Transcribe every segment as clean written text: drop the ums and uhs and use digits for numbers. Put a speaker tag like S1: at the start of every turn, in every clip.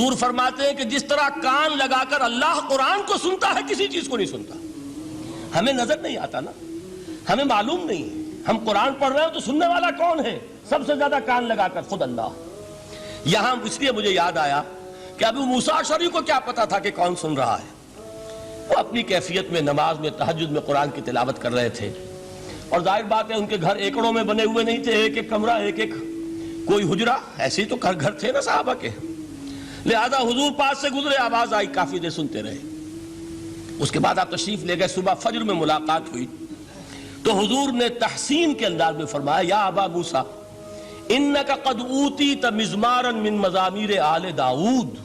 S1: حضور فرماتے ہیں کہ جس طرح کان لگا کر اللہ قرآن کو سنتا ہے کسی چیز کو نہیں سنتا. ہمیں نظر نہیں آتا نا, ہمیں معلوم نہیں ہے. ہم قرآن پڑھ رہے ہیں تو سننے والا کون ہے؟ سب سے زیادہ کان لگا کر خود اللہ. یہاں اس لیے مجھے یاد آیا کہ ابو موسیٰ اشعری کو کیا پتا تھا کہ کون سن رہا ہے. وہ اپنی کیفیت میں نماز میں تہجد میں قرآن کی تلاوت کر رہے تھے, اور ظاہر بات ہے ان کے گھر ایکڑوں میں بنے ہوئے نہیں تھے, ایک ایک کمرہ, ایک ایک کوئی حجرہ, ایسے ہی تو گھر تھے نا صحابہ کے. لہذا حضور پاس سے گزرے, آواز آئی, کافی دیر سنتے رہے. اس کے بعد آپ تشریف لے گئے, صبح فجر میں ملاقات ہوئی تو حضور نے تحسین کے انداز میں فرمایا, یا ابا موسیٰ انک قد اوتیت مزمارا من مزامیر آل داؤد.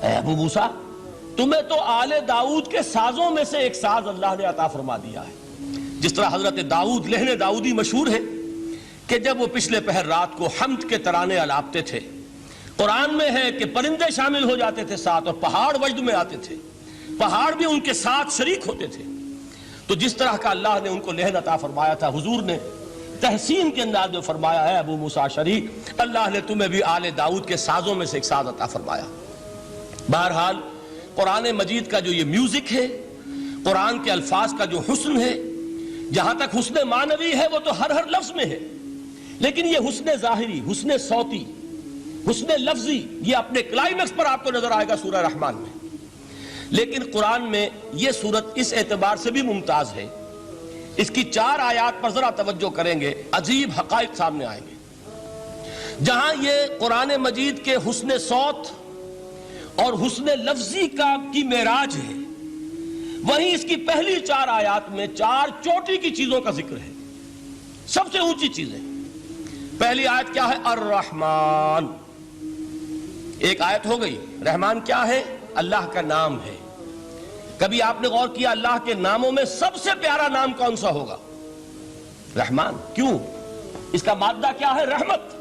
S1: اے ابو موسیٰ, تمہیں تو آل داؤد کے سازوں میں سے ایک ساز اللہ نے عطا فرما دیا ہے. جس طرح حضرت داؤد, لہن داؤدی مشہور ہے کہ جب وہ پچھلے پہر رات کو حمد کے ترانے الاپتے تھے, قرآن میں ہے کہ پرندے شامل ہو جاتے تھے ساتھ, اور پہاڑ وجد میں آتے تھے, پہاڑ بھی ان کے ساتھ شریک ہوتے تھے. تو جس طرح کا اللہ نے ان کو لہن عطا فرمایا تھا, حضور نے تحسین کے انداز میں فرمایا, ہے ابو موسیٰ اشعری, اللہ نے تمہیں بھی آل داؤد کے سازوں میں سے ایک ساز عطا فرمایا. بہرحال قرآن مجید کا جو یہ میوزک ہے, قرآن کے الفاظ کا جو حسن ہے, جہاں تک حسن معنوی ہے وہ تو ہر لفظ میں ہے, لیکن یہ حسن ظاہری, حسن صوتی, حسن لفظی, یہ اپنے کلائمیکس پر آپ کو نظر آئے گا سورہ رحمان میں. لیکن قرآن میں یہ سورت اس اعتبار سے بھی ممتاز ہے, اس کی 4 آیات پر ذرا توجہ کریں گے, عجیب حقائق سامنے آئیں گے. جہاں یہ قرآن مجید کے حسن صوت اور حسن لفظی کی معراج ہے, وہیں اس کی پہلی 4 آیات میں 4 چوٹی کی چیزوں کا ذکر ہے, سب سے اونچی چیزیں. پہلی آیت کیا ہے؟ الرحمن. ایک آیت ہو گئی. رحمان کیا ہے؟ اللہ کا نام ہے. کبھی آپ نے غور کیا اللہ کے ناموں میں سب سے پیارا نام کون سا ہوگا؟ رحمان. کیوں؟ اس کا مادہ کیا ہے؟ رحمت.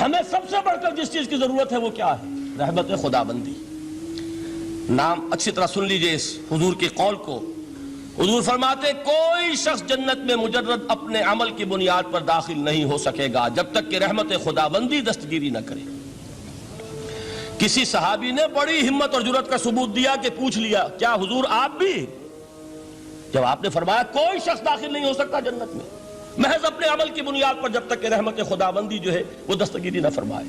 S1: ہمیں سب سے بڑھ کر جس چیز کی ضرورت ہے وہ کیا ہے؟ رحمت خداوندی. نام اچھی طرح سن لیجئے اس حضور کے قول کو. حضور فرماتے کوئی شخص جنت میں مجرد اپنے عمل کی بنیاد پر داخل نہیں ہو سکے گا جب تک کہ رحمت خداوندی دستگیری نہ کرے. کسی صحابی نے بڑی ہمت اور جرأت کا ثبوت دیا کہ پوچھ لیا, کیا حضور آپ بھی؟ جب آپ نے فرمایا کوئی شخص داخل نہیں ہو سکتا جنت میں محض اپنے عمل کی بنیاد پر جب تک کہ رحمت خداوندی جو ہے وہ دستگیری نہ فرمائے.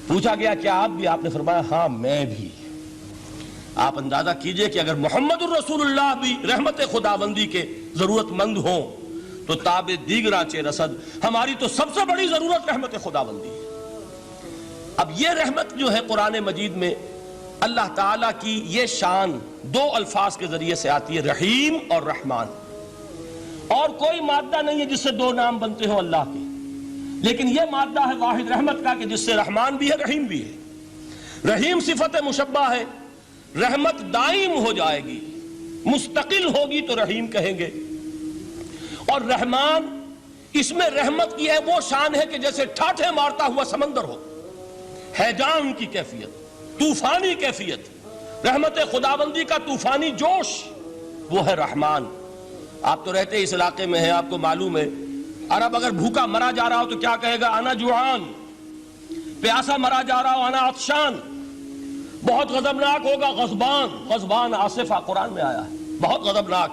S1: پوچھا گیا کیا آپ بھی؟ آپ نے فرمایا ہاں میں بھی. آپ اندازہ کیجئے کہ اگر محمد الرسول اللہ بھی رحمت خداوندی کے ضرورت مند ہوں تو تاب دیگراں چے رسد, ہماری تو سب سے بڑی ضرورت رحمت خداوندی ہے. اب یہ رحمت جو ہے قرآن مجید میں اللہ تعالیٰ کی یہ شان 2 الفاظ کے ذریعے سے آتی ہے, رحیم اور رحمان. اور کوئی مادہ نہیں ہے جس سے 2 نام بنتے ہوں اللہ کے, لیکن یہ مادہ ہے واحد رحمت کا کہ جس سے رحمان بھی ہے رحیم بھی ہے. رحیم صفت مشبہ ہے, رحمت دائم ہو جائے گی, مستقل ہوگی تو رحیم کہیں گے. اور رحمان, اس میں رحمت کی ہے وہ شان ہے کہ جیسے ٹھاٹھے مارتا ہوا سمندر ہو, ہیجان کی کیفیت, طوفانی کیفیت, رحمت خداوندی کا طوفانی جوش, وہ ہے رحمان. آپ تو رہتے اس علاقے میں ہیں, آپ کو معلوم ہے عرب اگر بھوکا مرا جا رہا ہو تو کیا کہے گا؟ انا جوعان. پیاسا مرا جا رہا ہو انا عطشان. بہت غضبناک ہوگا غضبان. غضبان آصفہ قرآن میں آیا ہے, بہت غضبناک.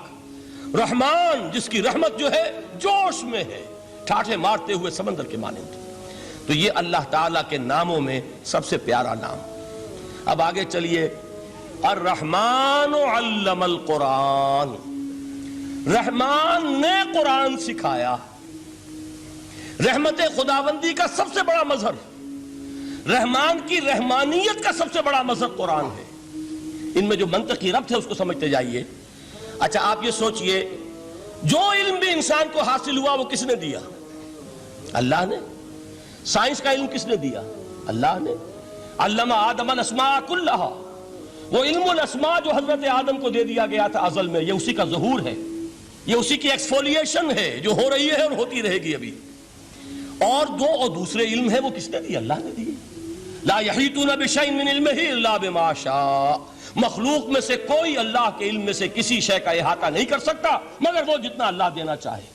S1: رحمان جس کی رحمت جو ہے جوش میں ہے, ٹھاٹھے مارتے ہوئے سمندر کے مانند. تو یہ اللہ تعالیٰ کے ناموں میں سب سے پیارا نام. اب آگے چلیے. الرحمن علم القرآن. رحمان نے قرآن سکھایا. رحمت خداوندی کا سب سے بڑا مظہر, رحمان کی رحمانیت کا سب سے بڑا مظہر قرآن ہے. ان میں جو منطقی ربط ہے اس کو سمجھتے جائیے. اچھا آپ یہ سوچئے, جو علم بھی انسان کو حاصل ہوا وہ کس نے دیا؟ اللہ نے. سائنس کا علم کس نے دیا؟ اللہ نے. علم آدم الاسماء کلہا, وہ علم الاسماء جو حضرت آدم کو دے دیا گیا تھا ازل میں, یہ اسی کا ظہور ہے, یہ اسی کی ایکسفولیشن ہے جو ہو رہی ہے اور ہوتی رہے گی ابھی. اور دوسرے علم ہے وہ کس نے دی؟ اللہ نے دی. لا یحیطون بشیء من علمہ الا بما شاء. مخلوق میں سے کوئی اللہ کے علم میں سے کسی شے کا احاطہ نہیں کر سکتا مگر وہ جتنا اللہ دینا چاہے.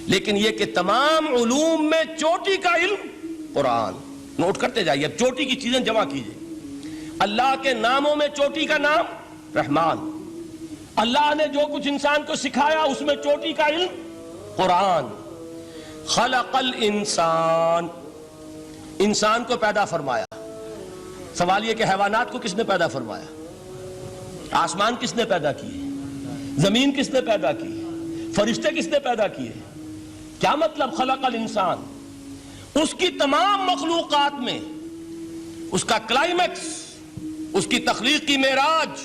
S1: لیکن یہ کہ تمام علوم میں چوٹی کا علم قرآن, نوٹ کرتے جائیے، اب چوٹی کی چیزیں جمع کیجئے۔ اللہ کے ناموں میں چوٹی کا نام رحمان، اللہ نے جو کچھ انسان کو سکھایا اس میں چوٹی کا علم قرآن۔ خلق الانسان، انسان کو پیدا فرمایا۔ سوال یہ کہ حیوانات کو کس نے پیدا فرمایا؟ آسمان کس نے پیدا کیے؟ زمین کس نے پیدا کی؟ فرشتے کس نے پیدا کیے؟ کیا مطلب خلق الانسان؟ اس کی تمام مخلوقات میں اس کا کلائمیکس، اس کی تخلیق کی معراج،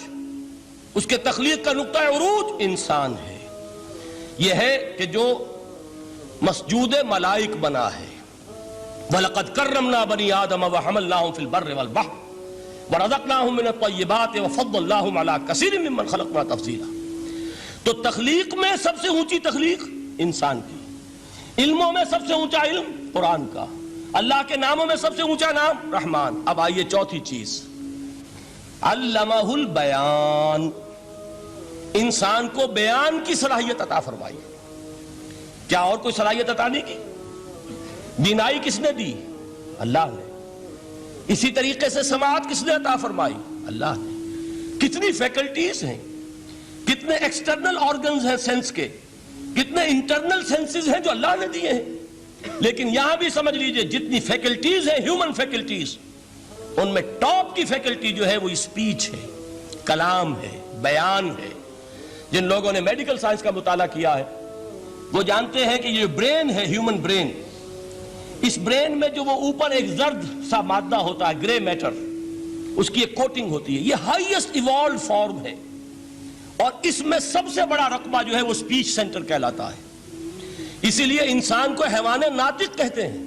S1: اس کے تخلیق کا نقطہ عروج انسان ہے۔ یہ ہے کہ جو مسجود ملائک بنا ہے۔ وَلَقَدْ كَرَّمْنَا بَنِي آدَمَ وَحَمَلْنَاهُمْ فِي الْبَرِّ وَالْبَحْرِ وَرَزَقْنَاهُمْ مِنَ الطَّيِّبَاتِ وَفَضَّلْنَاهُمْ عَلَى كَثِيرٍ مِّمَّنْ خَلَقْنَا تَفْضِيلًا۔ تو تخلیق میں سب سے اونچی تخلیق انسان کی، علموں میں سب سے اونچا علم قرآن کا، اللہ کے ناموں میں سب سے اونچا نام رحمان۔ اب آئیے چوتھی چیز، علمہ البیان، انسان کو بیان کی صلاحیت عطا فرمائی۔ کیا اور کوئی صلاحیت عطا نہیں کی؟ بینائی کس نے دی؟ اللہ نے۔ اسی طریقے سے سماعت کس نے عطا فرمائی؟ اللہ نے۔ کتنی فیکلٹیز ہیں، کتنے ایکسٹرنل آرگنز ہیں سینس کے، کتنے انٹرنل سینسز ہیں جو اللہ نے دیے ہیں۔ لیکن یہاں بھی سمجھ لیجئے جتنی فیکلٹیز ہیں ہیومن فیکلٹیز، ان میں ٹاپ کی فیکلٹی جو ہے وہ اسپیچ ہے، کلام ہے، بیان ہے۔ جن لوگوں نے میڈیکل سائنس کا مطالعہ کیا ہے وہ جانتے ہیں کہ یہ برین ہے، ہیومن برین، اس برین میں جو وہ اوپر ایک زرد سا مادہ ہوتا ہے، گرے میٹر، اس کی ایک کوٹنگ ہوتی ہے، یہ ہائیسٹ ایوالوڈ فارم ہے، اور اس میں سب سے بڑا رقبہ جو ہے وہ اسپیچ سینٹر کہلاتا ہے۔ اسی لیے انسان کو حیوان ناطق کہتے ہیں۔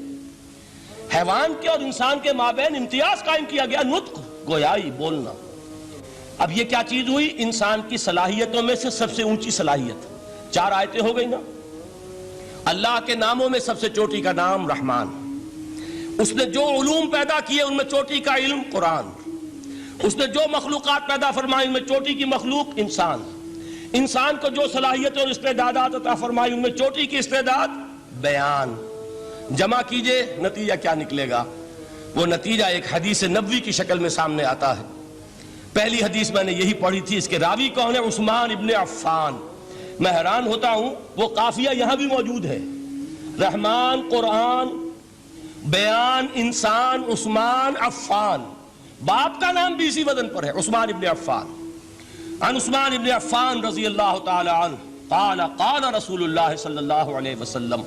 S1: حیوان کے اور انسان کے مابین امتیاز قائم کیا گیا، نطق، گویائی، بولنا۔ اب یہ کیا چیز ہوئی؟ انسان کی صلاحیتوں میں سے سب سے اونچی صلاحیت۔ 4 آیتیں ہو گئی نا۔ اللہ کے ناموں میں سب سے چوٹی کا نام رحمان، اس نے جو علوم پیدا کیے ان میں چوٹی کا علم قرآن، اس نے جو مخلوقات پیدا فرمائی ان میں چوٹی کی مخلوق انسان، انسان کو جو صلاحیتیں اور استعدادات عطا فرمائی ان میں چوٹی کی استعداد بیان۔ جمع کیجئے، نتیجہ کیا نکلے گا؟ وہ نتیجہ ایک حدیث نبوی کی شکل میں سامنے آتا ہے۔ پہلی حدیث میں نے یہی پڑھی تھی، اس کے راوی کون ہے؟ عثمان ابن عفان۔ میں حیران ہوتا ہوں وہ قافیہ یہاں بھی موجود ہے، رحمان، قرآن، بیان، انسان، عثمان، عفان، باپ کا نام بھی اسی وزن پر ہے، عثمان ابن عفان۔ عن عثمان ابن عفان رضی اللہ تعالی عنہ قال قال رسول اللہ صلی اللہ علیہ وسلم،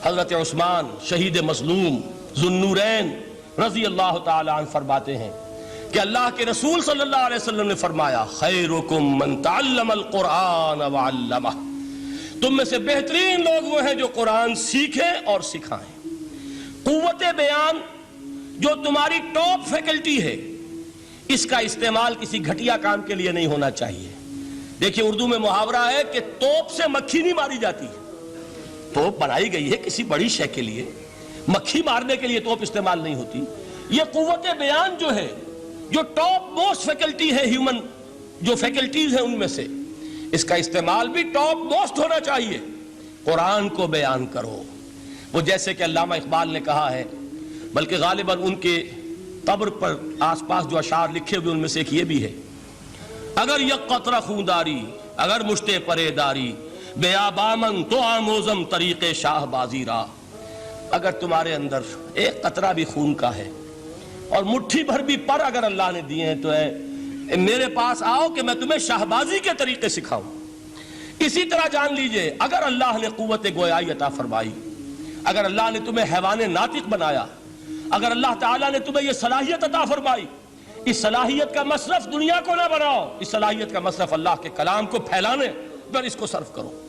S1: حضرت عثمان شہید مظلوم ذو النورین رضی اللہ تعالی عنہ فرماتے ہیں کہ اللہ کے رسول صلی اللہ علیہ وسلم نے فرمایا، خیرکم من تعلم القرآن وعلمہ، تم میں سے بہترین لوگ وہ ہیں جو قرآن سیکھیں اور سکھائیں۔ قوت بیان جو تمہاری ٹاپ فیکلٹی ہے، اس کا استعمال کسی گھٹیا کام کے لیے نہیں ہونا چاہیے۔ دیکھیے اردو میں محاورہ ہے کہ توپ سے مکھی نہیں ماری جاتی۔ توپ بنائی گئی ہے کسی بڑی شے کے لیے، مکھی مارنے کے لیے توپ استعمال نہیں ہوتی۔ یہ قوت بیان جو ہے، جو ٹاپ موسٹ فیکلٹی ہے ہیومن، جو فیکلٹیز ہیں ان میں سے، اس کا استعمال بھی ٹاپ موسٹ ہونا چاہیے۔ قرآن کو بیان کرو، وہ جیسے کہ علامہ اقبال نے کہا ہے، بلکہ غالباً ان کے قبر پر آس پاس جو اشعار لکھے ہوئے ان میں سے ایک یہ بھی ہے، اگر یک قطرہ خونداری، اگر مشتے پرے داری، بیابامن تو آموزم طریق شاہ بازی را، اگر تمہارے اندر ایک قطرہ بھی خون کا ہے اور مٹھی بھر بھی پر اگر اللہ نے دیے ہیں تو ہے میرے پاس آؤ کہ میں تمہیں شہبازی کے طریقے سکھاؤں۔ اسی طرح جان لیجئے اگر اللہ نے قوت گویائی عطا فرمائی، اگر اللہ نے تمہیں حیوان ناطق بنایا، اگر اللہ تعالیٰ نے تمہیں یہ صلاحیت عطا فرمائی، اس صلاحیت کا مصرف دنیا کو نہ بناؤ، اس صلاحیت کا مصرف اللہ کے کلام کو پھیلانے پر اس کو صرف کرو۔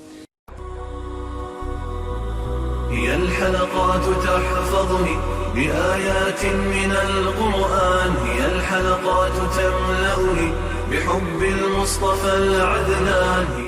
S2: هي الحلقات تحفظني بآيات من القرآن، هي الحلقات تملأني بحب المصطفى العدنان.